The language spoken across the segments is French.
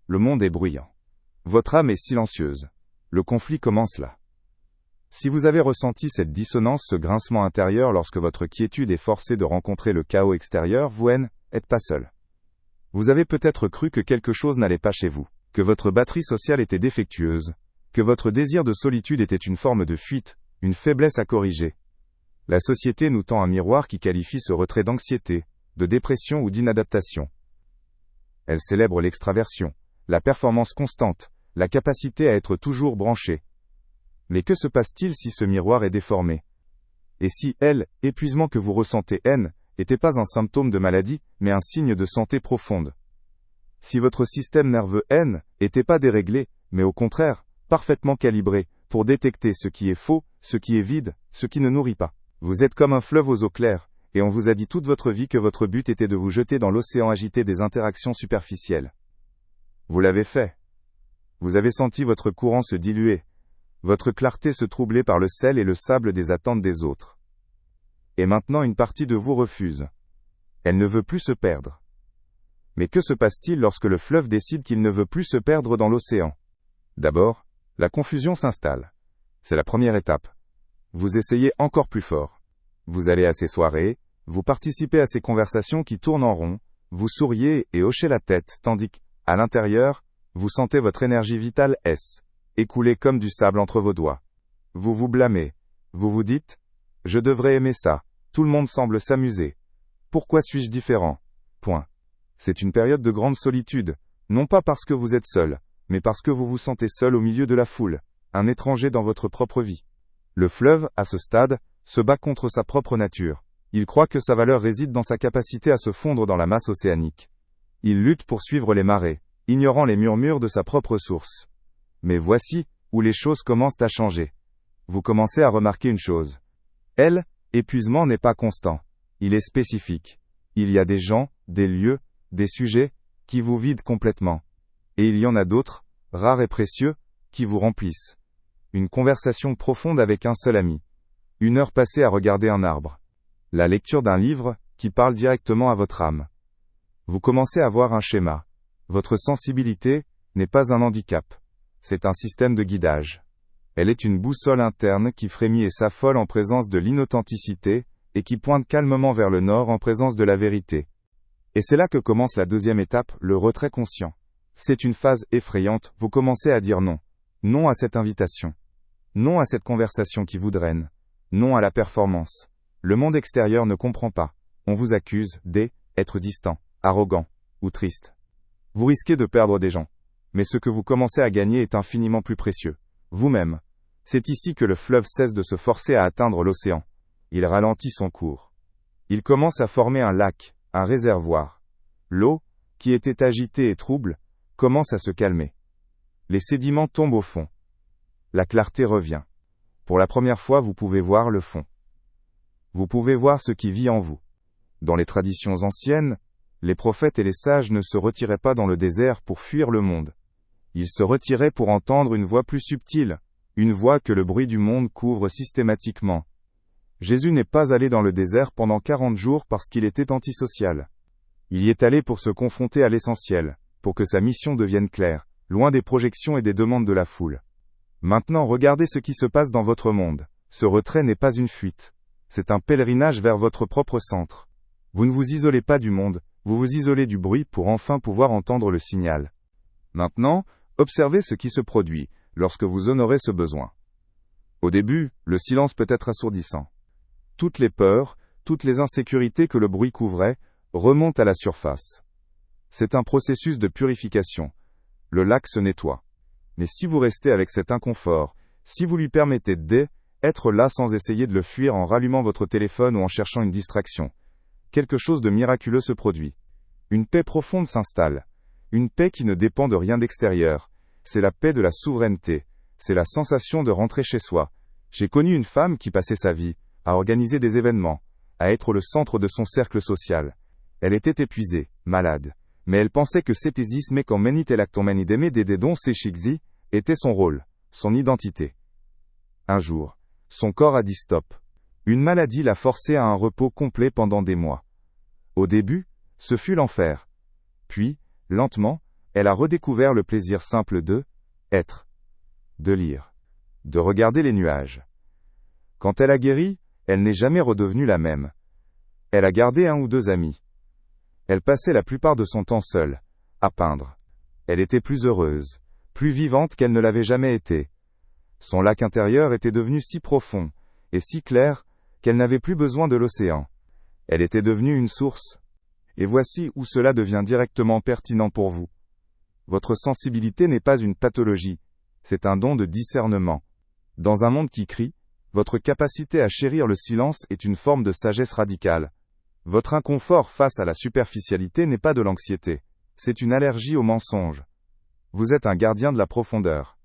le monde est bruyant. Votre âme est silencieuse. Le conflit commence là. Si vous avez ressenti cette dissonance, ce grincement intérieur lorsque votre quiétude est forcée de rencontrer le chaos extérieur, vous n'êtes pas seul. Vous avez peut-être cru que quelque chose n'allait pas chez vous, que votre batterie sociale était défectueuse, que votre désir de solitude était une forme de fuite, une faiblesse à corriger. La société nous tend un miroir qui qualifie ce retrait d'anxiété, de dépression ou d'inadaptation. Elle célèbre l'extraversion, la performance constante, la capacité à être toujours branché. Mais que se passe-t-il si ce miroir est déformé? Et si l'épuisement que vous ressentez n'était pas un symptôme de maladie, mais un signe de santé profonde? Si votre système nerveux n'était pas déréglé, mais au contraire, parfaitement calibré, pour détecter ce qui est faux, ce qui est vide, ce qui ne nourrit pas. Vous êtes comme un fleuve aux eaux claires, et on vous a dit toute votre vie que votre but était de vous jeter dans l'océan agité des interactions superficielles. Vous l'avez fait. Vous avez senti votre courant se diluer, votre clarté se troubler par le sel et le sable des attentes des autres. Et maintenant une partie de vous refuse. Elle ne veut plus se perdre. Mais que se passe-t-il lorsque le fleuve décide qu'il ne veut plus se perdre dans l'océan? D'abord, la confusion s'installe. C'est la première étape. Vous essayez encore plus fort. Vous allez à ces soirées, vous participez à ces conversations qui tournent en rond, vous souriez et hochez la tête, tandis qu'à l'intérieur, vous sentez votre énergie vitale écouler comme du sable entre vos doigts. Vous vous blâmez. Vous vous dites « Je devrais aimer ça. Tout le monde semble s'amuser. Pourquoi suis-je différent ?» C'est une période de grande solitude, non pas parce que vous êtes seul, mais parce que vous vous sentez seul au milieu de la foule, un étranger dans votre propre vie. Le fleuve, à ce stade, se bat contre sa propre nature. Il croit que sa valeur réside dans sa capacité à se fondre dans la masse océanique. Il lutte pour suivre les marées, ignorant les murmures de sa propre source. Mais voici où les choses commencent à changer. Vous commencez à remarquer une chose. L'épuisement n'est pas constant. Il est spécifique. Il y a des gens, des lieux, des sujets, qui vous vident complètement. Et il y en a d'autres, rares et précieux, qui vous remplissent. Une conversation profonde avec un seul ami. Une heure passée à regarder un arbre. La lecture d'un livre, qui parle directement à votre âme. Vous commencez à voir un schéma. Votre sensibilité n'est pas un handicap. C'est un système de guidage. Elle est une boussole interne qui frémit et s'affole en présence de l'inauthenticité, et qui pointe calmement vers le nord en présence de la vérité. Et c'est là que commence la deuxième étape, le retrait conscient. C'est une phase effrayante, vous commencez à dire non. Non à cette invitation. Non à cette conversation qui vous draine. Non à la performance. Le monde extérieur ne comprend pas. On vous accuse d'être distant, arrogant ou triste. Vous risquez de perdre des gens. Mais ce que vous commencez à gagner est infiniment plus précieux. Vous-même. C'est ici que le fleuve cesse de se forcer à atteindre l'océan. Il ralentit son cours. Il commence à former un lac, un réservoir. L'eau, qui était agitée et trouble, commence à se calmer. Les sédiments tombent au fond. La clarté revient. Pour la première fois, vous pouvez voir le fond. Vous pouvez voir ce qui vit en vous. Dans les traditions anciennes, les prophètes et les sages ne se retiraient pas dans le désert pour fuir le monde. Ils se retiraient pour entendre une voix plus subtile, une voix que le bruit du monde couvre systématiquement. Jésus n'est pas allé dans le désert pendant 40 jours parce qu'il était antisocial. Il y est allé pour se confronter à l'essentiel, pour que sa mission devienne claire, loin des projections et des demandes de la foule. Maintenant regardez ce qui se passe dans votre monde. Ce retrait n'est pas une fuite. C'est un pèlerinage vers votre propre centre. Vous ne vous isolez pas du monde, vous vous isolez du bruit pour enfin pouvoir entendre le signal. Maintenant, observez ce qui se produit, lorsque vous honorez ce besoin. Au début, le silence peut être assourdissant. Toutes les peurs, toutes les insécurités que le bruit couvrait, remontent à la surface. C'est un processus de purification. Le lac se nettoie. Mais si vous restez avec cet inconfort, si vous lui permettez d'être là sans essayer de le fuir en rallumant votre téléphone ou en cherchant une distraction, quelque chose de miraculeux se produit. Une paix profonde s'installe. Une paix qui ne dépend de rien d'extérieur. C'est la paix de la souveraineté. C'est la sensation de rentrer chez soi. J'ai connu une femme qui passait sa vie à organiser des événements, à être le centre de son cercle social. Elle était épuisée, malade. Mais elle pensait que cétésisme et qu'en menitelactomeni des dons séchixi était son rôle, son identité. Un jour, son corps a dit stop. Une maladie l'a forcé à un repos complet pendant des mois. Au début, ce fut l'enfer. Puis, lentement, elle a redécouvert le plaisir simple de être, de lire, de regarder les nuages. Quand elle a guéri, elle n'est jamais redevenue la même. Elle a gardé 1 ou 2 amis. Elle passait la plupart de son temps seule, à peindre. Elle était plus heureuse, plus vivante qu'elle ne l'avait jamais été. Son lac intérieur était devenu si profond, et si clair, qu'elle n'avait plus besoin de l'océan. Elle était devenue une source. Et voici où cela devient directement pertinent pour vous. Votre sensibilité n'est pas une pathologie, c'est un don de discernement. Dans un monde qui crie, votre capacité à chérir le silence est une forme de sagesse radicale. Votre inconfort face à la superficialité n'est pas de l'anxiété, c'est une allergie au mensonge. Vous êtes un gardien de la profondeur.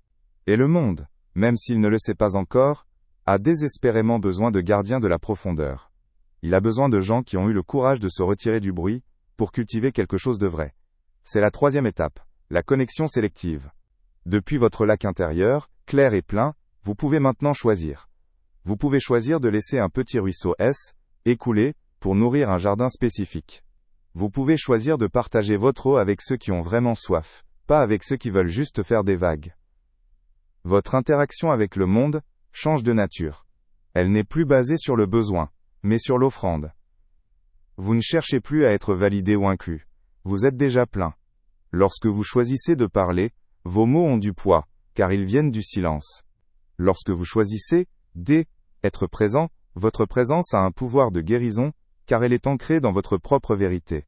Et le monde, même s'il ne le sait pas encore, a désespérément besoin de gardiens de la profondeur. Il a besoin de gens qui ont eu le courage de se retirer du bruit, pour cultiver quelque chose de vrai. C'est la 3e étape, la connexion sélective. Depuis votre lac intérieur, clair et plein, vous pouvez maintenant choisir. Vous pouvez choisir de laisser un petit ruisseau écouler, pour nourrir un jardin spécifique. Vous pouvez choisir de partager votre eau avec ceux qui ont vraiment soif, pas avec ceux qui veulent juste faire des vagues. Votre interaction avec le monde change de nature. Elle n'est plus basée sur le besoin, mais sur l'offrande. Vous ne cherchez plus à être validé ou inclus. Vous êtes déjà plein. Lorsque vous choisissez de parler, vos mots ont du poids, car ils viennent du silence. Lorsque vous choisissez d'être présent, votre présence a un pouvoir de guérison, car elle est ancrée dans votre propre vérité.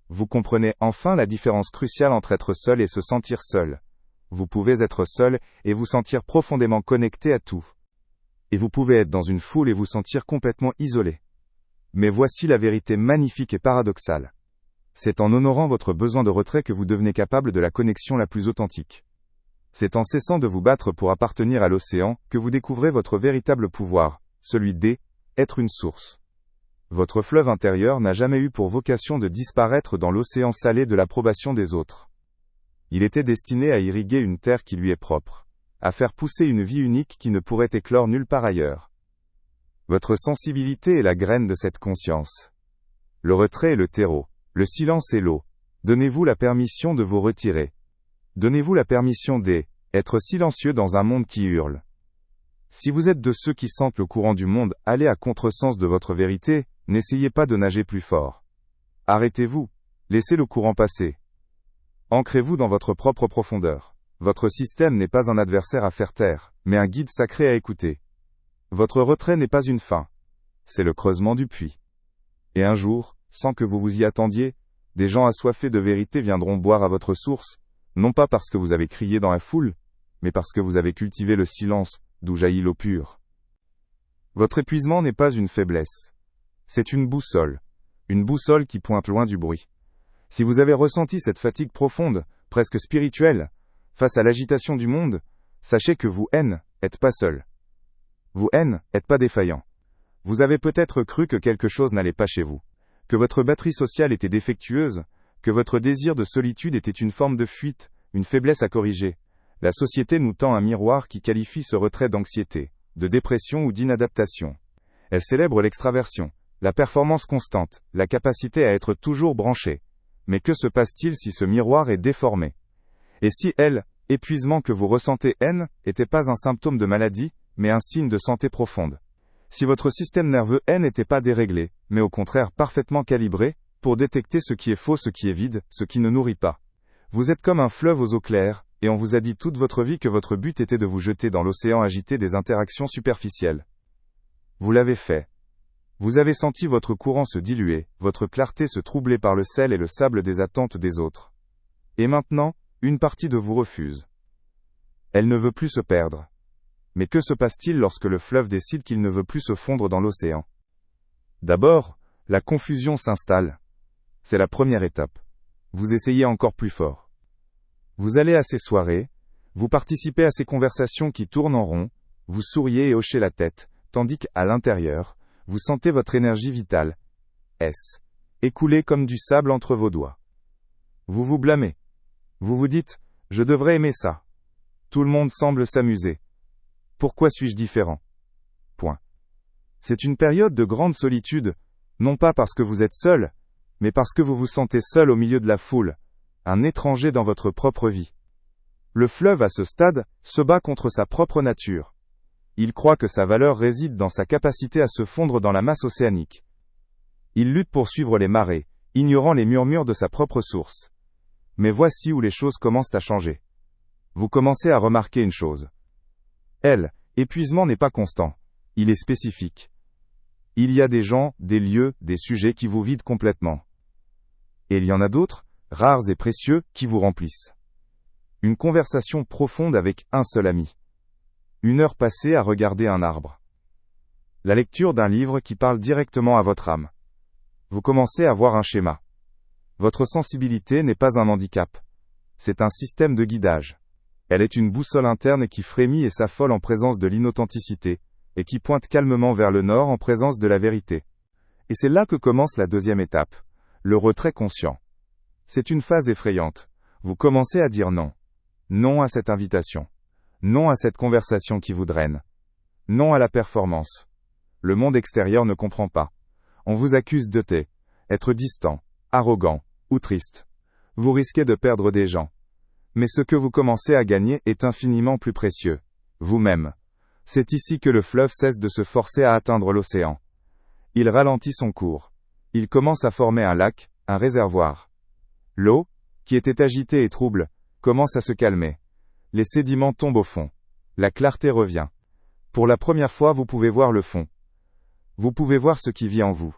Vous comprenez enfin la différence cruciale entre être seul et se sentir seul. Vous pouvez être seul et vous sentir profondément connecté à tout. Et vous pouvez être dans une foule et vous sentir complètement isolé. Mais voici la vérité magnifique et paradoxale. C'est en honorant votre besoin de retrait que vous devenez capable de la connexion la plus authentique. C'est en cessant de vous battre pour appartenir à l'océan que vous découvrez votre véritable pouvoir, celui d'être une source. Votre fleuve intérieur n'a jamais eu pour vocation de disparaître dans l'océan salé de l'approbation des autres. Il était destiné à irriguer une terre qui lui est propre, à faire pousser une vie unique qui ne pourrait éclore nulle part ailleurs. Votre sensibilité est la graine de cette conscience. Le retrait est le terreau, le silence est l'eau. Donnez-vous la permission de vous retirer. Donnez-vous la permission d'être silencieux dans un monde qui hurle. Si vous êtes de ceux qui sentent le courant du monde aller à contresens de votre vérité, n'essayez pas de nager plus fort. Arrêtez-vous, laissez le courant passer. Ancrez-vous dans votre propre profondeur. Votre système n'est pas un adversaire à faire taire, mais un guide sacré à écouter. Votre retrait n'est pas une fin. C'est le creusement du puits. Et un jour, sans que vous vous y attendiez, des gens assoiffés de vérité viendront boire à votre source, non pas parce que vous avez crié dans la foule, mais parce que vous avez cultivé le silence, d'où jaillit l'eau pure. Votre épuisement n'est pas une faiblesse. C'est une boussole qui pointe loin du bruit. Si vous avez ressenti cette fatigue profonde, presque spirituelle, face à l'agitation du monde, sachez que vous n'êtes pas seul. Vous n'êtes pas défaillant. Vous avez peut-être cru que quelque chose n'allait pas chez vous, que votre batterie sociale était défectueuse, que votre désir de solitude était une forme de fuite, une faiblesse à corriger. La société nous tend un miroir qui qualifie ce retrait d'anxiété, de dépression ou d'inadaptation. Elle célèbre l'extraversion, la performance constante, la capacité à être toujours branché. Mais que se passe-t-il si ce miroir est déformé? Et si l'épuisement que vous ressentez n'était pas un symptôme de maladie, mais un signe de santé profonde? Si votre système nerveux n'était pas déréglé, mais au contraire parfaitement calibré, pour détecter ce qui est faux, ce qui est vide, ce qui ne nourrit pas. Vous êtes comme un fleuve aux eaux claires, et on vous a dit toute votre vie que votre but était de vous jeter dans l'océan agité des interactions superficielles. Vous l'avez fait. Vous avez senti votre courant se diluer, votre clarté se troubler par le sel et le sable des attentes des autres. Et maintenant, une partie de vous refuse. Elle ne veut plus se perdre. Mais que se passe-t-il lorsque le fleuve décide qu'il ne veut plus se fondre dans l'océan? D'abord, la confusion s'installe. C'est la première étape. Vous essayez encore plus fort. Vous allez à ces soirées, vous participez à ces conversations qui tournent en rond, vous souriez et hochez la tête, tandis qu'à l'intérieur, vous sentez votre énergie vitale, écoulée comme du sable entre vos doigts. Vous vous blâmez. Vous vous dites, je devrais aimer ça. Tout le monde semble s'amuser. Pourquoi suis-je différent? Point. C'est une période de grande solitude, non pas parce que vous êtes seul, mais parce que vous vous sentez seul au milieu de la foule. un étranger dans votre propre vie. Le fleuve, à ce stade, se bat contre sa propre nature. Il croit que sa valeur réside dans sa capacité à se fondre dans la masse océanique. Il lutte pour suivre les marées, ignorant les murmures de sa propre source. Mais voici où les choses commencent à changer. Vous commencez à remarquer une chose. L'épuisement n'est pas constant. Il est spécifique. Il y a des gens, des lieux, des sujets qui vous vident complètement. Et il y en a d'autres, rares et précieux, qui vous remplissent. Une conversation profonde avec un seul ami. Une heure passée à regarder un arbre. La lecture d'un livre qui parle directement à votre âme. Vous commencez à voir un schéma. Votre sensibilité n'est pas un handicap. C'est un système de guidage. Elle est une boussole interne qui frémit et s'affole en présence de l'inauthenticité, et qui pointe calmement vers le nord en présence de la vérité. Et c'est là que commence la deuxième étape, le retrait conscient. C'est une phase effrayante. Vous commencez à dire non. Non à cette invitation. Non à cette conversation qui vous draine. Non à la performance. Le monde extérieur ne comprend pas. On vous accuse être distant, arrogant, ou triste. Vous risquez de perdre des gens. Mais ce que vous commencez à gagner est infiniment plus précieux. Vous-même. C'est ici que le fleuve cesse de se forcer à atteindre l'océan. Il ralentit son cours. Il commence à former un lac, un réservoir. L'eau, qui était agitée et trouble, commence à se calmer. Les sédiments tombent au fond. La clarté revient. Pour la première fois, vous pouvez voir le fond. Vous pouvez voir ce qui vit en vous.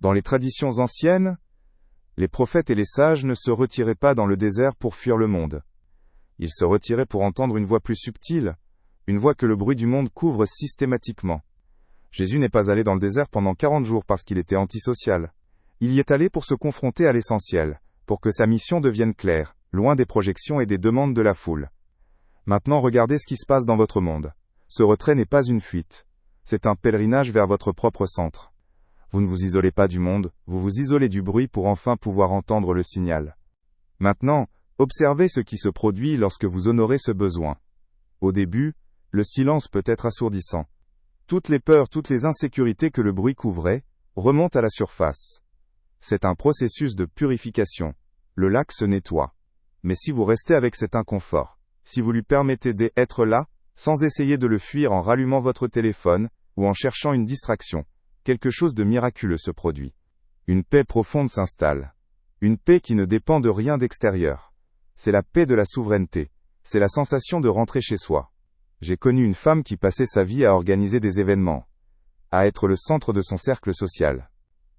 Dans les traditions anciennes, les prophètes et les sages ne se retiraient pas dans le désert pour fuir le monde. Ils se retiraient pour entendre une voix plus subtile, une voix que le bruit du monde couvre systématiquement. Jésus n'est pas allé dans le désert pendant 40 jours parce qu'il était antisocial. Il y est allé pour se confronter à l'essentiel, pour que sa mission devienne claire, loin des projections et des demandes de la foule. Maintenant, regardez ce qui se passe dans votre monde. Ce retrait n'est pas une fuite. C'est un pèlerinage vers votre propre centre. Vous ne vous isolez pas du monde, vous vous isolez du bruit pour enfin pouvoir entendre le signal. Maintenant, observez ce qui se produit lorsque vous honorez ce besoin. Au début, le silence peut être assourdissant. Toutes les peurs, toutes les insécurités que le bruit couvrait, remontent à la surface. C'est un processus de purification. Le lac se nettoie. Mais si vous restez avec cet inconfort, si vous lui permettez d'être là, sans essayer de le fuir en rallumant votre téléphone, ou en cherchant une distraction, quelque chose de miraculeux se produit. Une paix profonde s'installe. Une paix qui ne dépend de rien d'extérieur. C'est la paix de la souveraineté. C'est la sensation de rentrer chez soi. J'ai connu une femme qui passait sa vie à organiser des événements, à être le centre de son cercle social.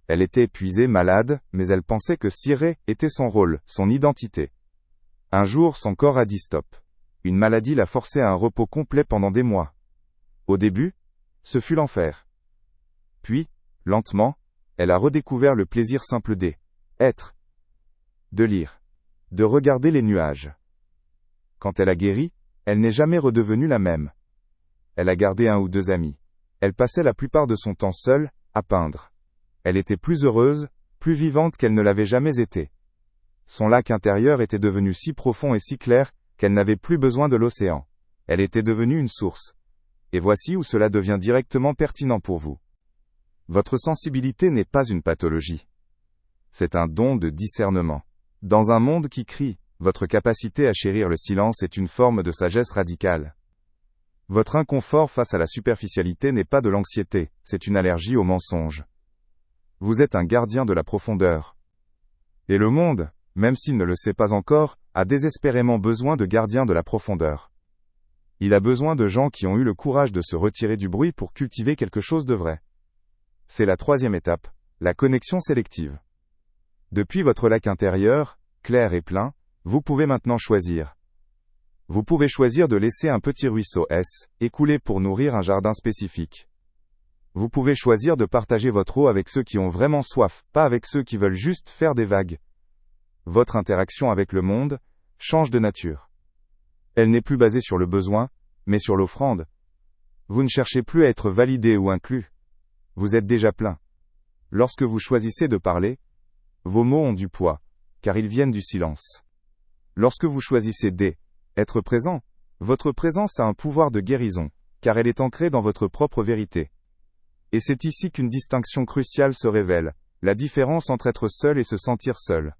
Elle était épuisée, malade, mais elle pensait que cirer était son rôle, son identité. Un jour, son corps a dit stop. Une maladie l'a forcée à un repos complet pendant des mois. Au début, ce fut l'enfer. Puis, lentement, elle a redécouvert le plaisir simple d'être, de lire, de regarder les nuages. Quand elle a guéri, elle n'est jamais redevenue la même. Elle a gardé 1 ou 2 amis. Elle passait la plupart de son temps seule, à peindre. Elle était plus heureuse, plus vivante qu'elle ne l'avait jamais été. Son lac intérieur était devenu si profond et si clair, qu'elle n'avait plus besoin de l'océan. Elle était devenue une source. Et voici où cela devient directement pertinent pour vous. Votre sensibilité n'est pas une pathologie. C'est un don de discernement. Dans un monde qui crie, votre capacité à chérir le silence est une forme de sagesse radicale. Votre inconfort face à la superficialité n'est pas de l'anxiété, c'est une allergie au mensonge. Vous êtes un gardien de la profondeur. Et le monde, même s'il ne le sait pas encore, a désespérément besoin de gardiens de la profondeur. Il a besoin de gens qui ont eu le courage de se retirer du bruit pour cultiver quelque chose de vrai. C'est la 3e étape, la connexion sélective. Depuis votre lac intérieur, clair et plein, vous pouvez maintenant choisir. Vous pouvez choisir de laisser un petit ruisseau écouler pour nourrir un jardin spécifique. Vous pouvez choisir de partager votre eau avec ceux qui ont vraiment soif, pas avec ceux qui veulent juste faire des vagues. Votre interaction avec le monde change de nature. Elle n'est plus basée sur le besoin, mais sur l'offrande. Vous ne cherchez plus à être validé ou inclus. Vous êtes déjà plein. Lorsque vous choisissez de parler, vos mots ont du poids, car ils viennent du silence. Lorsque vous choisissez d'être présent, votre présence a un pouvoir de guérison, car elle est ancrée dans votre propre vérité. Et c'est ici qu'une distinction cruciale se révèle, la différence entre être seul et se sentir seul.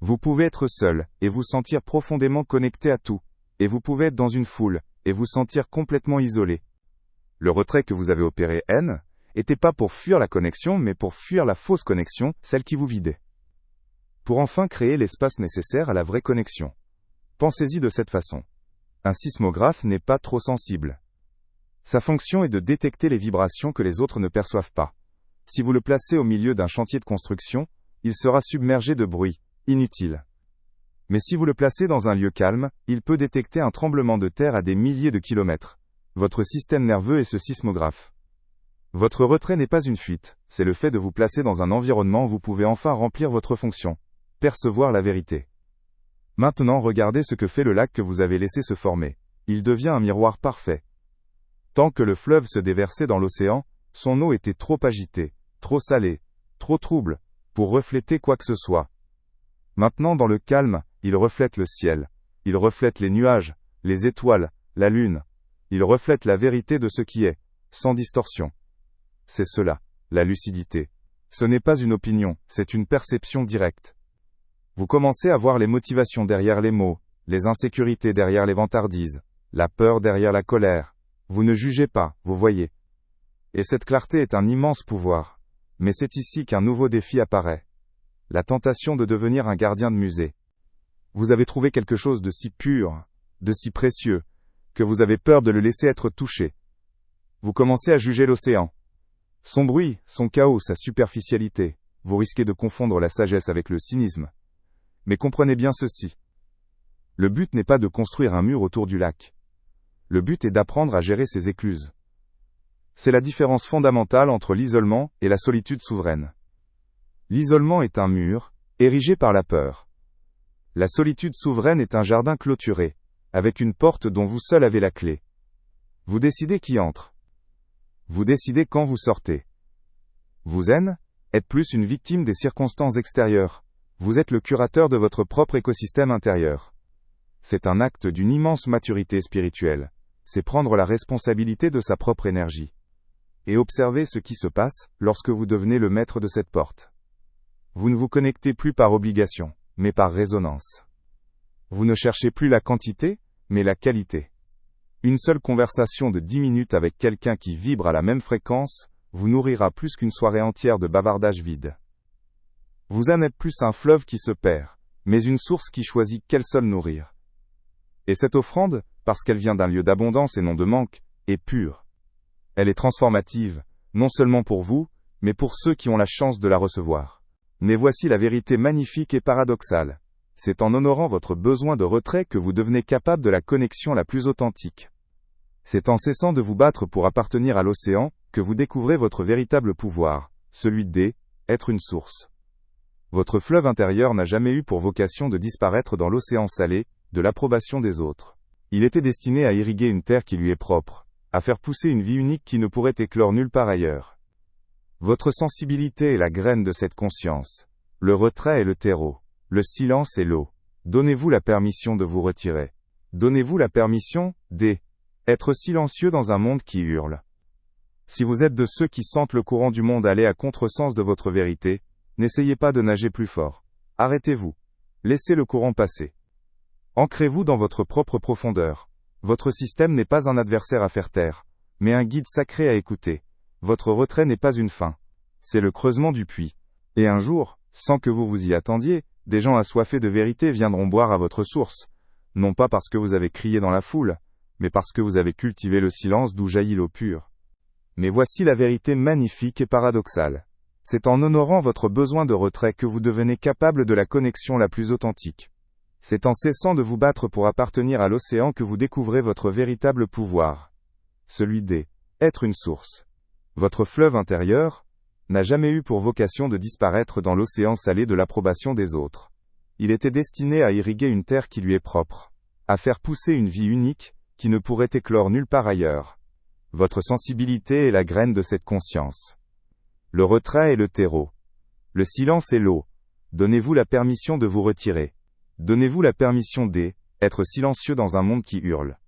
Vous pouvez être seul, et vous sentir profondément connecté à tout. Et vous pouvez être dans une foule, et vous sentir complètement isolé. Le retrait que vous avez opéré N, était pas pour fuir la connexion, mais pour fuir la fausse connexion, celle qui vous vidait. Pour enfin créer l'espace nécessaire à la vraie connexion. Pensez-y de cette façon. Un sismographe n'est pas trop sensible. Sa fonction est de détecter les vibrations que les autres ne perçoivent pas. Si vous le placez au milieu d'un chantier de construction, il sera submergé de bruit, inutile. Mais si vous le placez dans un lieu calme, il peut détecter un tremblement de terre à des milliers de kilomètres. Votre système nerveux est ce sismographe. Votre retrait n'est pas une fuite, c'est le fait de vous placer dans un environnement où vous pouvez enfin remplir votre fonction, percevoir la vérité. Maintenant regardez ce que fait le lac que vous avez laissé se former. Il devient un miroir parfait. Tant que le fleuve se déversait dans l'océan, son eau était trop agitée, trop salée, trop trouble, pour refléter quoi que ce soit. Maintenant dans le calme, il reflète le ciel, il reflète les nuages, les étoiles, la lune. Il reflète la vérité de ce qui est, sans distorsion. C'est cela, la lucidité. Ce n'est pas une opinion, c'est une perception directe. Vous commencez à voir les motivations derrière les mots, les insécurités derrière les vantardises, la peur derrière la colère. Vous ne jugez pas, vous voyez. Et cette clarté est un immense pouvoir. Mais c'est ici qu'un nouveau défi apparaît. La tentation de devenir un gardien de musée. Vous avez trouvé quelque chose de si pur, de si précieux, que vous avez peur de le laisser être touché. Vous commencez à juger l'océan. Son bruit, son chaos, sa superficialité. Vous risquez de confondre la sagesse avec le cynisme. Mais comprenez bien ceci. Le but n'est pas de construire un mur autour du lac. Le but est d'apprendre à gérer ses écluses. C'est la différence fondamentale entre l'isolement et la solitude souveraine. L'isolement est un mur, érigé par la peur. La solitude souveraine est un jardin clôturé, avec une porte dont vous seul avez la clé. Vous décidez qui entre. Vous décidez quand vous sortez. Vous êtes plus une victime des circonstances extérieures. Vous êtes le curateur de votre propre écosystème intérieur. C'est un acte d'une immense maturité spirituelle. C'est prendre la responsabilité de sa propre énergie. Et observer ce qui se passe lorsque vous devenez le maître de cette porte. Vous ne vous connectez plus par obligation, mais par résonance. Vous ne cherchez plus la quantité, mais la qualité. Une seule conversation de 10 minutes avec quelqu'un qui vibre à la même fréquence, vous nourrira plus qu'une soirée entière de bavardage vide. Vous n'êtes plus un fleuve qui se perd, mais une source qui choisit quelle seule nourrir. Et cette offrande, parce qu'elle vient d'un lieu d'abondance et non de manque, est pure. Elle est transformative, non seulement pour vous, mais pour ceux qui ont la chance de la recevoir. Mais voici la vérité magnifique et paradoxale. C'est en honorant votre besoin de retrait que vous devenez capable de la connexion la plus authentique. C'est en cessant de vous battre pour appartenir à l'océan, que vous découvrez votre véritable pouvoir, celui d'être une source. Votre fleuve intérieur n'a jamais eu pour vocation de disparaître dans l'océan salé, de l'approbation des autres. Il était destiné à irriguer une terre qui lui est propre, à faire pousser une vie unique qui ne pourrait éclore nulle part ailleurs. Votre sensibilité est la graine de cette conscience. Le retrait est le terreau. Le silence est l'eau. Donnez-vous la permission de vous retirer. Donnez-vous la permission d'être silencieux dans un monde qui hurle. Si vous êtes de ceux qui sentent le courant du monde aller à contresens de votre vérité, n'essayez pas de nager plus fort. Arrêtez-vous. Laissez le courant passer. Ancrez-vous dans votre propre profondeur. Votre système n'est pas un adversaire à faire taire, mais un guide sacré à écouter. Votre retrait n'est pas une fin. C'est le creusement du puits. Et un jour, sans que vous vous y attendiez, des gens assoiffés de vérité viendront boire à votre source. Non pas parce que vous avez crié dans la foule, mais parce que vous avez cultivé le silence d'où jaillit l'eau pure. Mais voici la vérité magnifique et paradoxale. C'est en honorant votre besoin de retrait que vous devenez capable de la connexion la plus authentique. C'est en cessant de vous battre pour appartenir à l'océan que vous découvrez votre véritable pouvoir. Celui d'être une source. Votre fleuve intérieur n'a jamais eu pour vocation de disparaître dans l'océan salé de l'approbation des autres. Il était destiné à irriguer une terre qui lui est propre, à faire pousser une vie unique, qui ne pourrait éclore nulle part ailleurs. Votre sensibilité est la graine de cette conscience. Le retrait est le terreau. Le silence est l'eau. Donnez-vous la permission de vous retirer. Donnez-vous la permission d'être silencieux dans un monde qui hurle.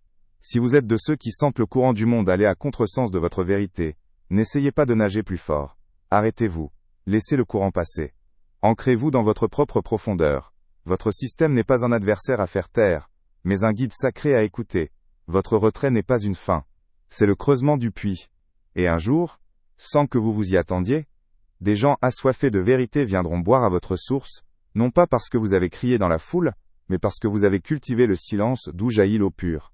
Si vous êtes de ceux qui sentent le courant du monde aller à contresens de votre vérité, n'essayez pas de nager plus fort. Arrêtez-vous. Laissez le courant passer. Ancrez-vous dans votre propre profondeur. Votre système n'est pas un adversaire à faire taire, mais un guide sacré à écouter. Votre retrait n'est pas une fin. C'est le creusement du puits. Et un jour, sans que vous vous y attendiez, des gens assoiffés de vérité viendront boire à votre source, non pas parce que vous avez crié dans la foule, mais parce que vous avez cultivé le silence d'où jaillit l'eau pure.